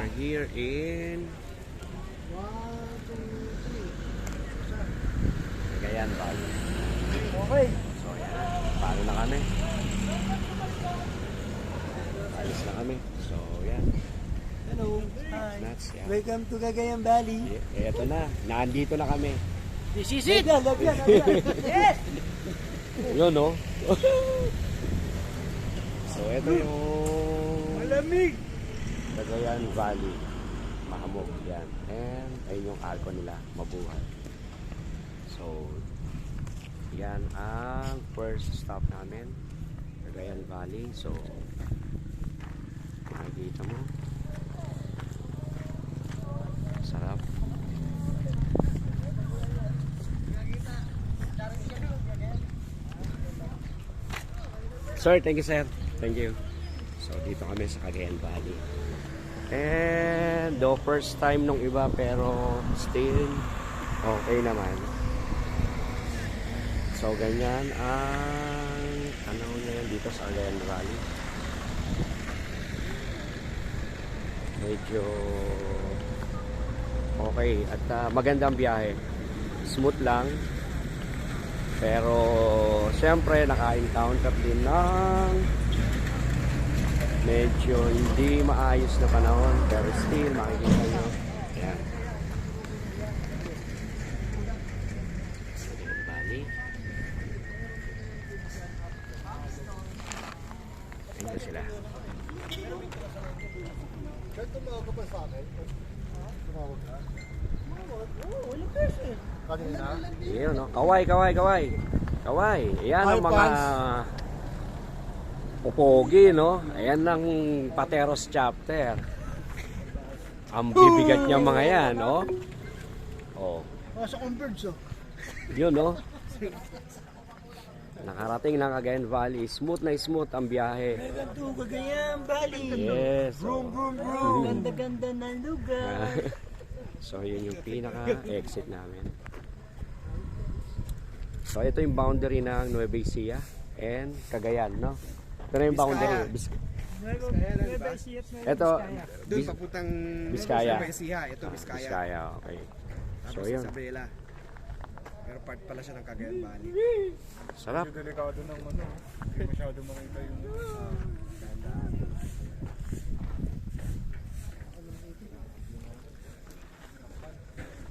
are here in Cagayan Valley. Okay. So yan, paano na kami? Alis na kami. So yan. Hello. Hi. Nuts, yan. Welcome to Cagayan Valley. Eto na, nandito na kami. This is it. Lagyan. Yes. Yun, no? So eto yung Malamig. Cagayan Valley. Mahamog yan. And ayun yung arko nila, mabuhay. So yan ang first stop namin, Cagayan Valley. So makikita mo, sarap. Sir, thank you sir. Thank you. So dito kami sa Cagayan Valley. And the first time nung iba pero still okay naman. So ganyan ang tanong ngayon dito sa Cagayan Valley. Medyo okay at magandang biyahe. Smooth lang. Pero siyempre naka-encounter din ng medyo hindi maayos na panahon, pero still makikita nyo yan. Cagayan Valley. Ito sila. Kahit tumawag ka pa sa akin. Tumawag ka. Wala kasi. Kanina? Yun, no? Kaway. Ayan ang mga pupogi, no? Ayan ang Pateros chapter. Ang bibigat niya mga yan, no? Oh. Sa Converge, oh. Yun, no? Nakarating ng Cagayan Valley. Smooth na smooth ang biyahe. Welcome to Cagayan Valley. Yes. Vroom, vroom, vroom. Ganda-ganda ng lugar. So, yun yung pinaka-exit namin. So, ito yung boundary ng Nueva Ecija and Cagayan, no? Ito na yung boundary. Ito, Doon papuntang Biskaya. Ito Biskaya. Biskaya, okay. So, Tapos yun. Isabela. Pero part pala siya ng Cagayan Valley. Sarap. Delikado ng ano, hindi masyado makita yung